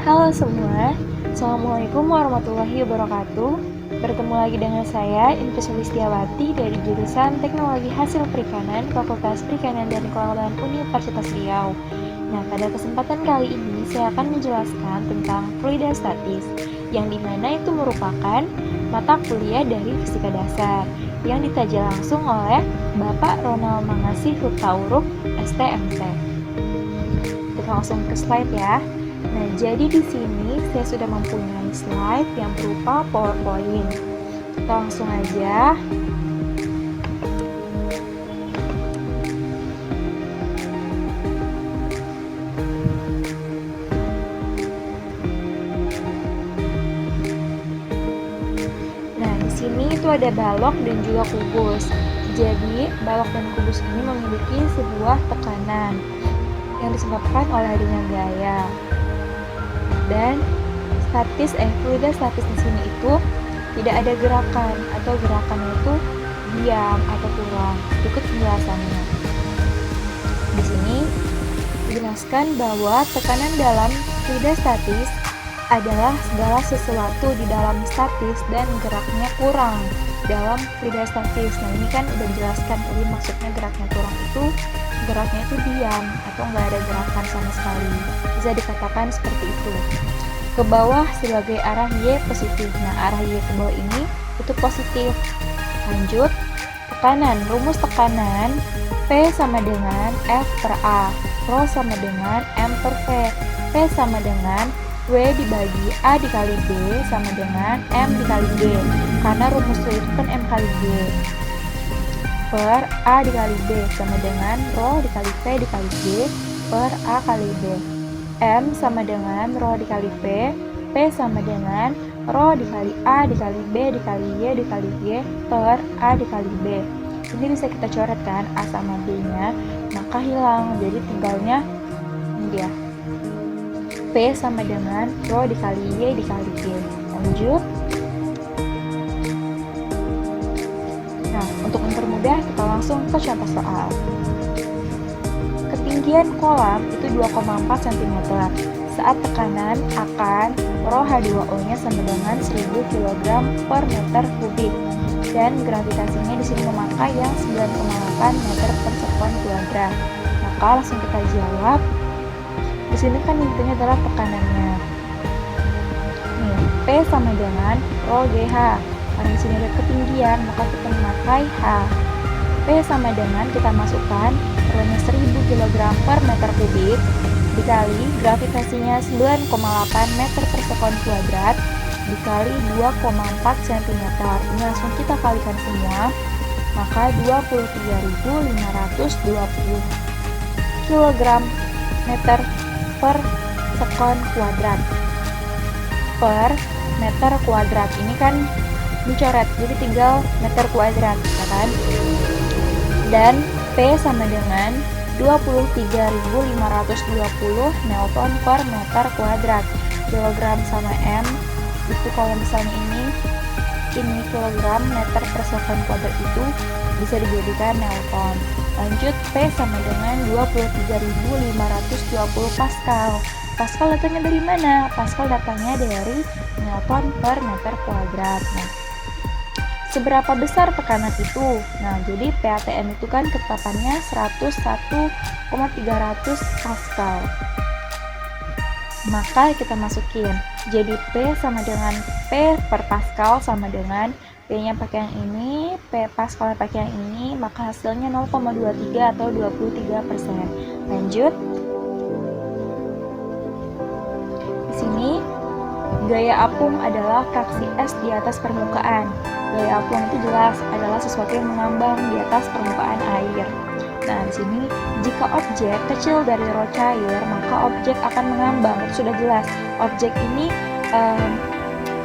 Halo semua, Assalamualaikum warahmatullahi wabarakatuh. Bertemu lagi dengan saya, Invi Sulistiawati dari jurusan Teknologi Hasil Perikanan, Fakultas Perikanan dan Kelautan Universitas Riau. Nah, pada kesempatan kali ini saya akan menjelaskan tentang fluida statis, yang dimana itu merupakan mata kuliah dari fisika dasar, yang dikaji langsung oleh Bapak Ronald Mangasih Hutauruk, STMT. Kita langsung ke slide ya. Nah, jadi di sini saya sudah mempunyai slide yang berupa PowerPoint. Kita langsung aja. Nah, di sini itu ada balok dan juga kubus. Jadi, balok dan kubus ini memiliki sebuah tekanan yang disebabkan oleh adanya gaya. Dan fluida statis di sini itu tidak ada gerakan atau gerakannya itu diam atau kurang. Berikut penjelasannya. Di sini dijelaskan bahwa tekanan dalam fluida statis adalah segala sesuatu di dalam statis dan geraknya kurang dalam fluida statis. Nah, ini kan udah dijelaskan tadi maksudnya geraknya kurang itu geraknya itu diam atau nggak ada gerakan sama sekali. Bisa dikatakan seperti itu. Ke bawah sebagai arah Y positif. Nah, arah Y ke bawah ini itu positif. Lanjut, tekanan. Rumus tekanan P sama dengan F per A. Rho sama dengan M per V. P sama dengan W dibagi A dikali B sama dengan M dikali G. Karena rumus itu kan M kali G. Per A dikali B sama dengan Rho dikali V dikali G per A kali B. M sama dengan Rho dikali P. P sama dengan Rho dikali A dikali B dikali Y dikali G per A dikali B. Ini bisa kita coret kan A sama B nya, maka hilang, jadi tinggalnya ini dia. P sama dengan Rho dikali Y dikali G. Lanjut. Nah, untuk mempermudah kita langsung ke contoh soal. Ketinggian kolam itu 2,4 cm saat tekanan akan Rho H2O-nya sama dengan 1000 kg per meter kubik dan gravitasinya di sini memakai yang 9,8 meter per sekon kuadrat. Maka langsung kita jawab. Di sini kan intinya adalah tekanannya. Nih, P sama dengan Rho GH. Karena di sini ada ketinggian, maka kita memakai H. P sama dengan kita masukkan Rho-nya 1000 kg per meter kubik dikali gravitasinya 9,8 meter per sekon kuadrat dikali 2,4 cm. Ini langsung kita kalikan semua, maka 23.520 kg meter per sekon kuadrat per meter kuadrat. Ini kan dicoret, jadi tinggal meter kuadrat, ya kan? Dan P sama dengan 23.520 Newton per meter kuadrat. Kilogram sama M itu kalau misalnya ini kilogram meter per sekon kuadrat itu bisa dijadikan Newton. Lanjut, P sama dengan 23.520 Pascal. Pascal datangnya dari mana? Pascal datangnya dari Newton per meter kuadrat. Nah, seberapa besar tekanan itu? Nah, jadi PATN itu kan ketetapannya 101,300 Pascal. Maka kita masukin. Jadi P sama dengan P per Pascal sama dengan P-nya pakai yang ini, P Pascal pakai yang ini, maka hasilnya 0,23 atau 23%. Lanjut. Di sini gaya apung adalah fraksi S di atas permukaan. Gaya apung itu jelas adalah sesuatu yang mengambang di atas permukaan air. Nah, di sini jika objek kecil dari Rho cair, maka objek akan mengambang. Itu sudah jelas. Objek ini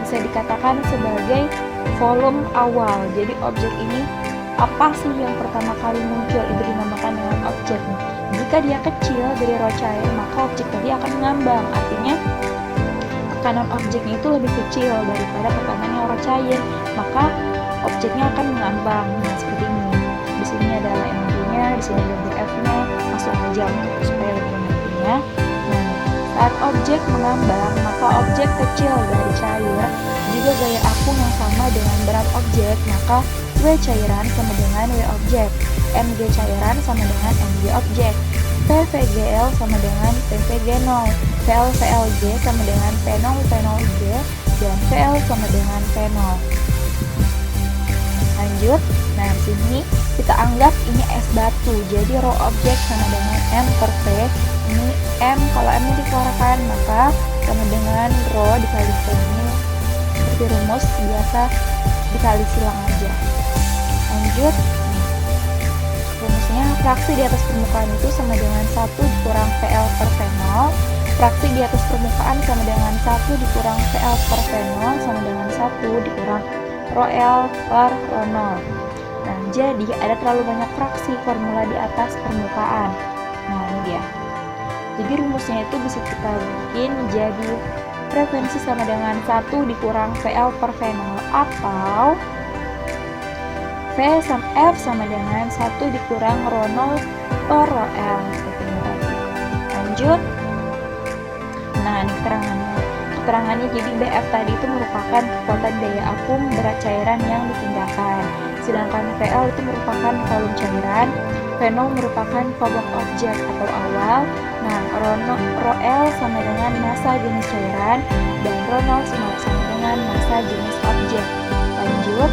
bisa dikatakan sebagai volume awal. Jadi objek ini apa sih yang pertama kali muncul itu dinamakan dengan objek. Jika dia kecil dari Rho cair, maka objek tadi akan mengambang. Artinya tekanan objeknya itu lebih kecil daripada tekanan yang Rho cair, maka objeknya akan mengambang. Nah, seperti ini. Di sini ada MG-nya, di sini ada BF-nya, langsung aja supaya lebih mengertinya. Nah, Saat objek mengambang, maka objek kecil dari cair juga gaya apung yang sama dengan berat objek, maka W cairan sama dengan W objek, Mg cairan sama dengan Mg objek, PVGL sama dengan PVG0, VLVLG sama dengan P0 P0G, dan VL sama dengan P0. Lanjut, nah di sini kita anggap ini es batu, jadi rho objek sama dengan M per V. Ini M, kalau M ini dikeluarkan maka sama dengan rho dikali V. Ini seperti rumus biasa dikali silang aja. Lanjut, rumusnya fraksi di atas permukaan itu sama dengan 1 dikurang VL per V0. Fraksi di atas permukaan sama dengan 1 dikurang VL per V0 sama dengan 1 dikurang rho L per rho 0. Nah, jadi ada terlalu banyak fraksi formula di atas permukaan. Nah, ini dia. Jadi rumusnya itu bisa kita bikin jadi frekuensi sama dengan 1 dikurang VL per V0 atau F sama dengan 1 dikurang rho 0 per rho L. Seperti ini tadi. Lanjut. Nah, ini keterangannya jadi BF tadi itu merupakan kekuatan daya apung berat cairan yang dipindahkan, sedangkan VL itu merupakan volume cairan, V0 merupakan volume objek atau awal. Nah, rho L sama dengan massa jenis cairan dan rho 0 sama dengan massa jenis objek. Lanjut,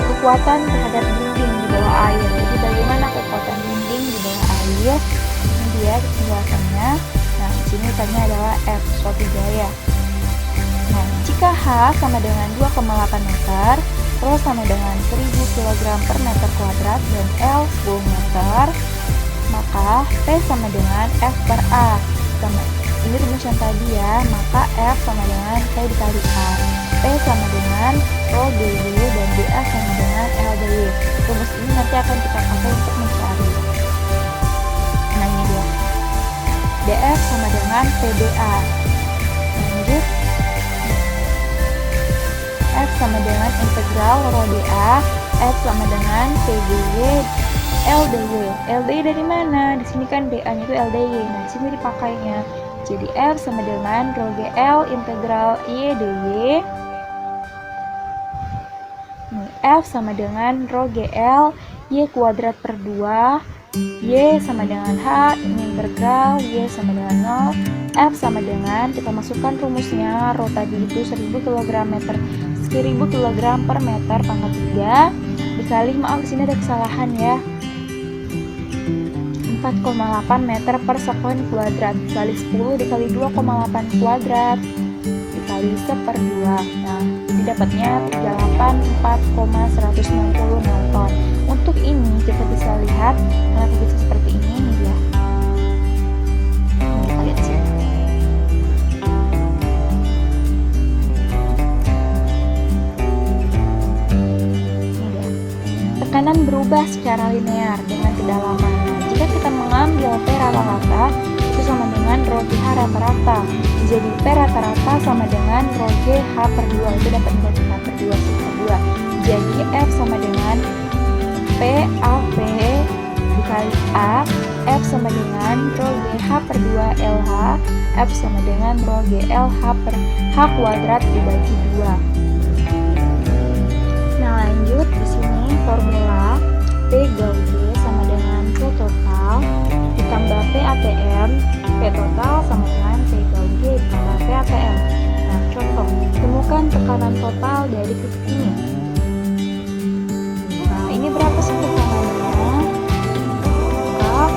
kekuatan terhadap dinding di bawah air. Jadi bagaimana kekuatan dinding di bawah air? Ini dia penjelasannya. Nah, di sini tanya adalah F, suatu gaya. Nah, jika H sama dengan 2,8 meter, rho sama dengan 1000 kg per meter kuadrat, dan L 10 meter, maka P sama dengan F per A. Ini rumus yang tadi ya, maka F sama dengan P dikali A. P sama dengan rho dw dan dA sama dengan L dw. Rumus ini nanti akan kita pakai untuk mencari. Nah, ini dia. dF sama dengan PdA. Lanjut, F sama dengan integral rho dA, F sama dengan PdW LdY. LdY dari mana? Di sini kan dA-nya itu LdY. Nah, di sini dipakainya. Jadi F sama dengan rho GL integral Y dy. F sama dengan rho GL Y kuadrat per 2. Y sama dengan H, ini integral Y sama dengan 0. F sama dengan, kita masukkan rumusnya, rho tadi itu 1000 kg per meter pangkat 3 dikali, maaf di sini ada kesalahan ya, 4,8 meter per sekon kuadrat dikali 10 dikali 2,8 kuadrat dikali 1/2. Nah, jadi dapatnya 38,4,160 Newton. Untuk ini kita bisa lihat kenapa bisa seperti ini nih ya. Kita lihat sini. Ini dia. Tekanan berubah secara linear dengan kedalaman. Jika kita mengambil P rata-rata itu sama dengan rho GH rata-rata. Jadi P rata-rata sama dengan rho GH per 2, itu dapat GH per 2 per 2. Jadi F sama dengan PAV dikali A, F sama dengan rho GH per 2 LH, F sama dengan rho GLH per H kuadrat dibagi 2. Nah, lanjut di sini formula P Gauge sama dengan P total ditambah P ATM, P total sama dengan P Gauge ditambah P ATM. Nah, contoh, temukan tekanan total dari titik ini. Nah, ini berapa sih tekanannya? Maka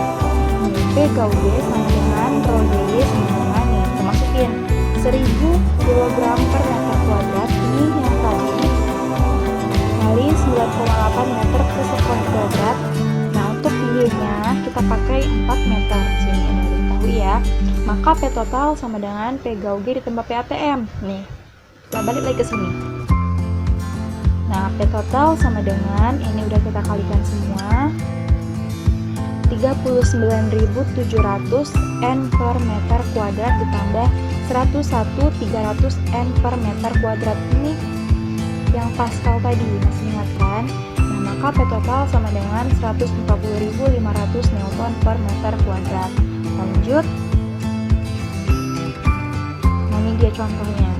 P Gauge sama dengan rho GY sama dengan nih, kita masukin 1000 kg per meter kuadrat, ini yang tadi kali 9,8 meter per sekon kuadrat. Nah, untuk Y-nya kita pakai 4 meter. Sini udah diketahui ya. Maka P total sama dengan P Gauge ditambah P ATM. Nih, kita balik lagi ke sini. Nah, P total sama dengan, ini udah kita kalikan semua, 39.700 N per meter kuadrat ditambah 101.300 N per meter kuadrat. Ini yang Pascal tadi, masih ingat kan? Nah, maka P total sama dengan 140.500 Newton per meter kuadrat. Lanjut, contohnya.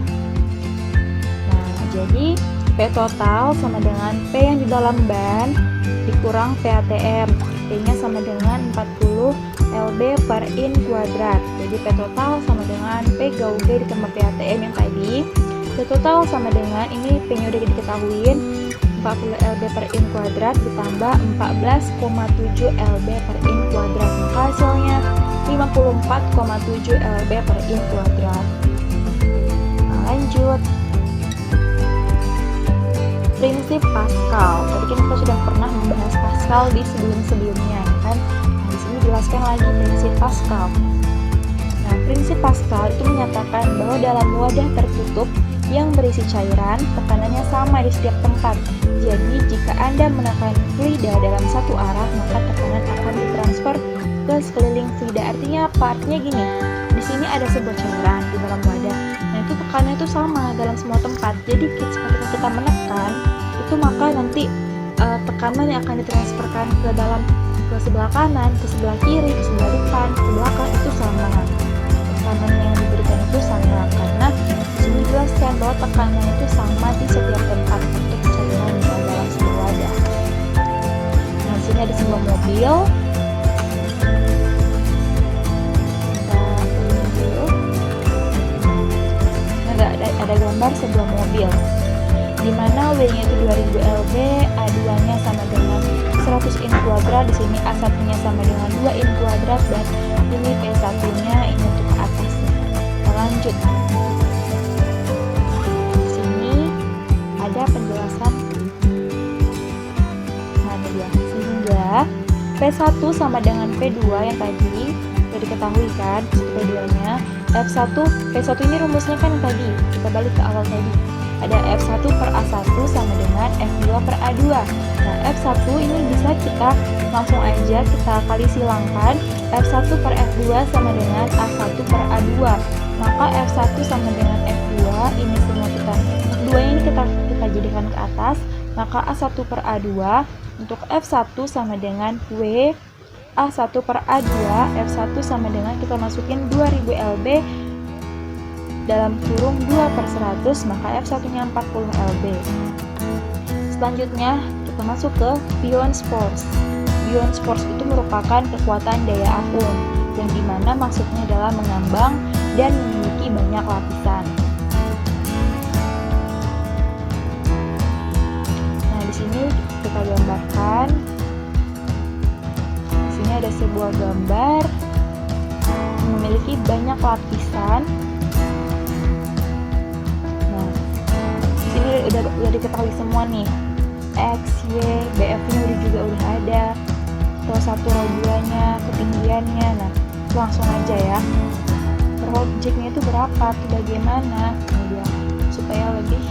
Nah, jadi P total sama dengan P yang di dalam ban dikurang P ATM. P-nya sama dengan 40 LB per in kuadrat. Jadi P total sama dengan P GAUG ditambah P ATM yang tadi. P total sama dengan, ini P-nya udah diketahuin, 40 LB per in kuadrat ditambah 14,7 LB per in kuadrat. Maka hasilnya 54,7 LB per in kuadrat. Nah, lanjut. Prinsip Pascal. Tadi kan kita sudah pernah membahas Pascal di sebelum-sebelumnya, kan? Nah, di sini jelaskan lagi prinsip Pascal. Nah, prinsip Pascal itu menyatakan bahwa dalam wadah tertutup yang berisi cairan, tekanannya sama di setiap tempat. Jadi, jika Anda menekan fluida dalam satu arah, maka tekanan akan ditransfer ke sekeliling fluida. Artinya apa? Artinya gini, di sini ada sebuah cairan di dalam wadah. Nah, itu tekanannya itu sama dalam semua tempat. Jadi, ketika kita menekan, itu maka nanti tekanan yang akan ditransferkan ke sebelah kanan, ke sebelah kiri, ke sebelah depan, ke belakang itu sama. Tekanan yang diberikan itu sama karena di sini dijelaskan bahwa tekanan itu sama di setiap tempat untuk cairan di dalam sebuah wadah. Nah, di sini ada sebuah mobil. Ada gambar sebuah mobil di mana W-nya itu 2000 lb, A2-nya sama dengan 100 in kuadrat, di sini A1-nya sama dengan 2 in kuadrat, dan ini P1-nya ini untuk ke atasnya. Kita lanjut. Di sini ada penjelasan. Nah, ini dia. Sehingga P1 sama dengan P2 yang tadi sudah diketahui kan, P2-nya P1 ini rumusnya kan yang tadi, kita balik ke awal tadi. Ada F1 per A1 sama dengan F2 per A2. Nah, F1 ini bisa kita langsung aja kita kali silangkan. F1 per F2 sama dengan A1 per A2. Maka F1 sama dengan F2, ini semua F2 ini kita jadikan ke atas. Maka A1 per A2 untuk F1 sama dengan W A1 per A2, F1 sama dengan kita masukin 2000 lb dalam kurung 2/100, maka F1 nya 40 lb. Selanjutnya kita masuk ke Beyond Force. Beyond Force itu merupakan kekuatan daya apung yang dimana maksudnya adalah mengambang dan memiliki banyak lapisan. Nah, di sini kita gambarkan. Ada sebuah gambar memiliki banyak lapisan. Nah, sini udah diketahui semua nih. X, Y, BF-nya udah ada. Row 1, row 2-nya, ketinggiannya. Nah, langsung aja ya. Objeknya itu berapa, tuh bagaimana? Ini dia, supaya lebih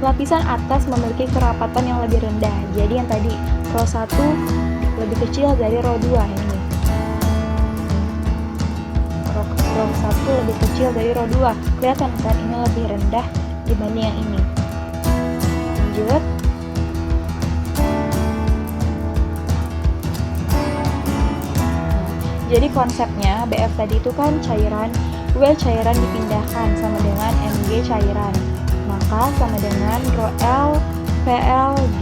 lapisan atas memiliki kerapatan yang lebih rendah. Jadi yang tadi row 1 lebih kecil dari row 2 ini. Row 1 lebih kecil dari row 2. Kelihatan kan ini lebih rendah dibanding yang ini. Lanjut. Jadi konsepnya BF tadi itu kan cairan, W cairan dipindahkan sama dengan Mg cairan. Maka sama dengan rho L PLG.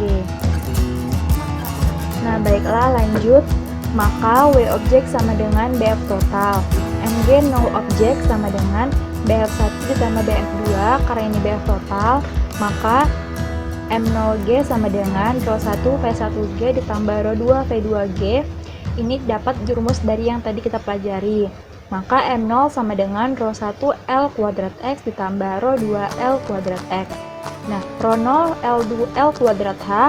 Nah, baiklah lanjut. Maka W objek sama dengan BF total. Mg nol objek sama dengan BF1 ditambah BF2. Karena ini BF total, maka M0G sama dengan rho 1 P1G ditambah rho 2 P2G. Ini dapat rumus dari yang tadi kita pelajari. Maka M0 sama dengan rho 1 L kuadrat X ditambah rho 2 L kuadrat X. Nah, rho 0 L kuadrat H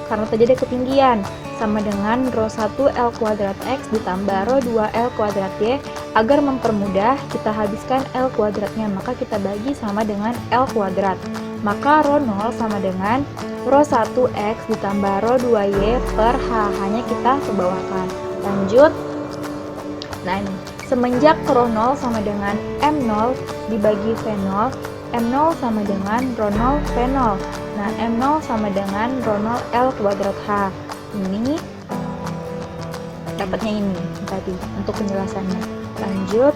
karena tadi ada ketinggian sama dengan rho 1 L kuadrat X ditambah rho 2 L kuadrat Y. Agar mempermudah, kita habiskan L kuadratnya, maka kita bagi sama dengan L kuadrat. Maka rho 0 sama dengan rho 1 X ditambah rho 2 Y per H. Hanya kita kebawahkan. Lanjut. Nah, ini semenjak rho 0 sama dengan M0 dibagi V0, M0 sama dengan rho 0 V0. Nah, M0 sama dengan rho 0 L kuadrat H. Ini dapatnya ini tadi untuk penjelasannya. Lanjut.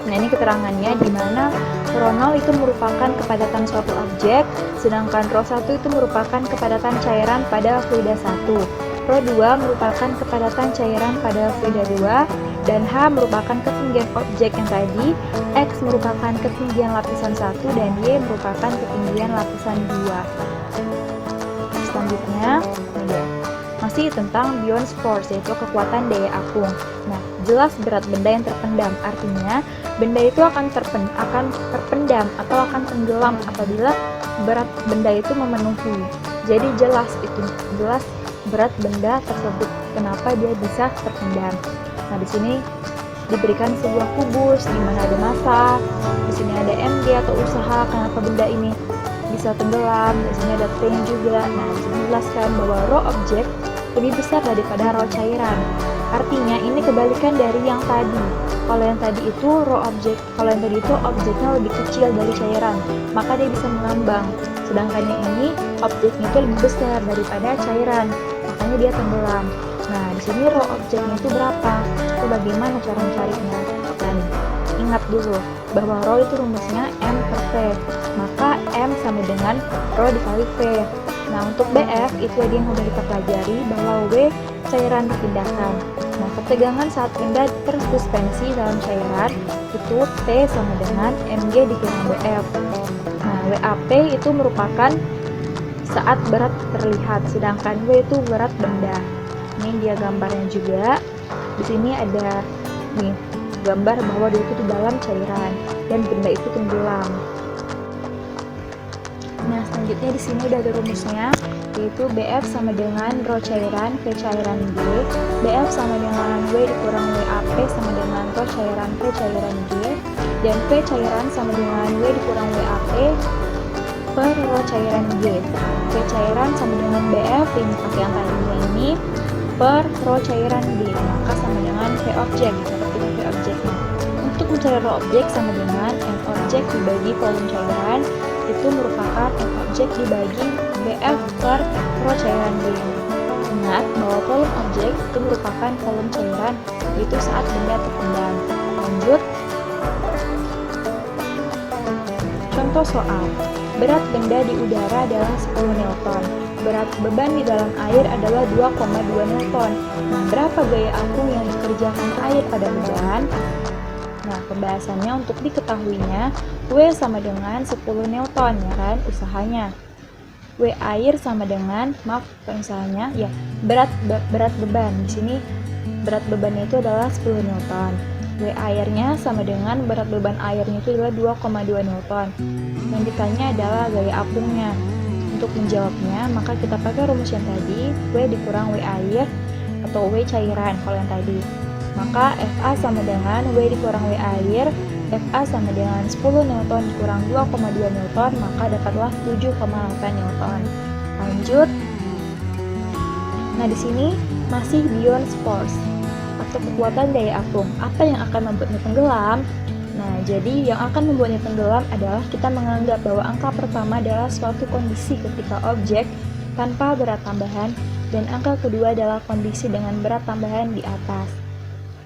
Nah, ini keterangannya di mana rho 0 itu merupakan kepadatan suatu objek, sedangkan rho 1 itu merupakan kepadatan cairan pada fluida 1. Rho 2 merupakan kepadatan cairan pada fluida 2, dan H merupakan ketinggian objek yang tadi, X merupakan ketinggian lapisan 1, dan Y merupakan ketinggian lapisan 2. Selanjutnya, masih tentang Bion's force, yaitu kekuatan daya apung. Nah, jelas berat benda yang terpendam, artinya benda itu akan terpendam atau akan tenggelam apabila berat benda itu memenuhi. Jadi jelas berat benda tersebut, kenapa dia bisa terpendam. Nah, di sini diberikan sebuah kubus di mana ada massa, di sini ada mg atau usaha kenapa benda ini bisa tenggelam, di sini ada T juga. Nah, di sini dijelaskan bahwa rho objek lebih besar daripada rho cairan. Artinya ini kebalikan dari yang tadi. Kalau yang tadi itu objeknya lebih kecil dari cairan, maka dia bisa mengambang. Sedangkan yang ini objeknya itu lebih besar daripada cairan, makanya dia tenggelam. Nah, di sini rho objeknya itu berapa? Itu bagaimana cara mencarinya? Dan ingat dulu bahwa rho itu rumusnya M per V, maka M sama dengan rho dikali V. Nah, untuk BF itu tadi yang sudah kita pelajari bahwa W cairan dipindahkan. Nah, ketegangan saat benda tersuspensi dalam cairan itu T sama dengan Mg dikurang BF. Nah, WAP itu merupakan saat berat terlihat, sedangkan W itu berat benda. Ini dia gambarnya juga. Di sini ada nih gambar bahwa dia itu di dalam cairan dan benda itu tenggelam. Nah, selanjutnya di sini udah ada rumusnya, yaitu BF sama dengan rho cairan V cairan G, BF sama dengan W dikurang WAP sama dengan rho cairan V cairan G, dan V cairan sama dengan W dikurang WAP per rho cairan G. V cairan sama dengan BF, ini pakai yang tadinya ini, per rho cairan G, maka sama dengan V objek, seperti V objeknya. Untuk mencari rho objek sama dengan M objek dibagi volume cairan, itu merupakan M objek dibagi BF per rho cairan G. Ingat bahwa volume objek itu merupakan volume cairan, yaitu saat benda terpendam. Lanjut. Contoh soal. Berat benda di udara adalah 10 Newton. Berat beban di dalam air adalah 2,2 Newton. Nah, berapa gaya apung yang dikerjakan air pada beban? Nah, pembahasannya untuk diketahuinya, W sama dengan 10 Newton, ya kan, usahanya. W air sama dengan, usahanya, ya, berat beban. Di sini berat bebannya itu adalah 10 Newton. W airnya sama dengan berat beban airnya itu adalah 2,2 Newton. Yang ditanya adalah gaya apungnya. Untuk menjawabnya, maka kita pakai rumus yang tadi, W dikurang W air atau W cairan kalau yang tadi. Maka FA sama dengan W dikurang W air, FA sama dengan 10 Newton dikurang 2,2 Newton, maka dapatlah 7,8 Newton. Lanjut. Nah, di sini masih Bion's force atau kekuatan daya apung. Apa yang akan membuatnya tenggelam? Nah, jadi yang akan membuatnya tenggelam adalah kita menganggap bahwa angka pertama adalah suatu kondisi ketika objek tanpa berat tambahan, dan angka kedua adalah kondisi dengan berat tambahan di atas.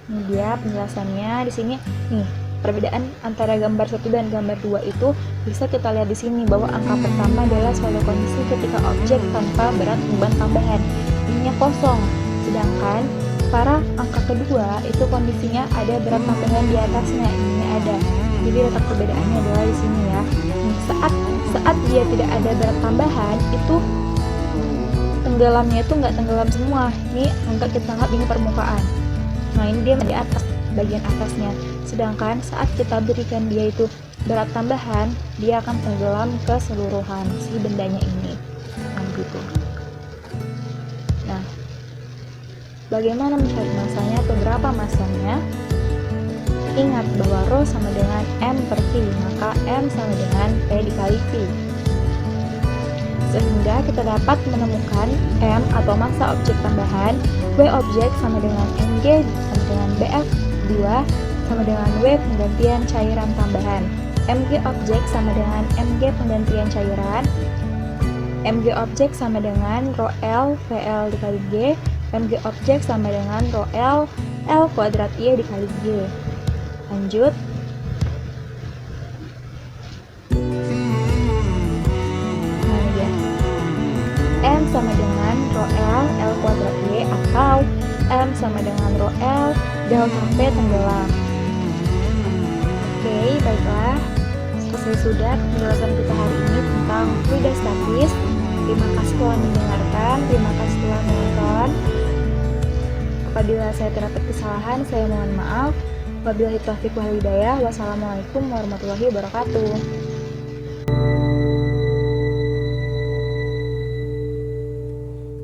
Ini dia penjelasannya di sini. Nih, perbedaan antara gambar 1 dan gambar 2 itu bisa kita lihat di sini bahwa angka pertama adalah suatu kondisi ketika objek tanpa berat beban tambahan. Ininya kosong. Sedangkan para angka kedua itu kondisinya ada berat tambahan di atasnya, ini ada. Jadi letak perbedaannya adalah di sini ya. Saat dia tidak ada berat tambahan, itu tenggelamnya itu nggak tenggelam semua. Ini kita anggap ini permukaan. Nah, ini dia di atas, bagian atasnya. Sedangkan saat kita berikan dia itu berat tambahan, dia akan tenggelam keseluruhan si bendanya ini. Nah, gitu. Nah, bagaimana mencari masanya atau berapa masanya? Ingat bahwa rho sama dengan M per V, maka M sama dengan P dikali V. Sehingga kita dapat menemukan M atau massa objek tambahan, W objek sama dengan Mg sama dengan BF2 sama dengan W penggantian cairan tambahan. Mg objek sama dengan Mg penggantian cairan, MG objek sama dengan rho L VL dikali G. MG objek sama dengan rho L kuadrat Y dikali G. Lanjut. Nah ya, M sama dengan rho L kuadrat Y, atau M sama dengan rho L delta P tenggelam. Oke, baiklah. Selesai sudah penjelasan kita hari ini tentang fluida statis. Terima kasih telah mendengarkan, terima kasih telah menonton. Apabila saya terdapat kesalahan, saya mohon maaf. Wabillahi taufiq wal hidayah. Wassalamualaikum warahmatullahi wabarakatuh.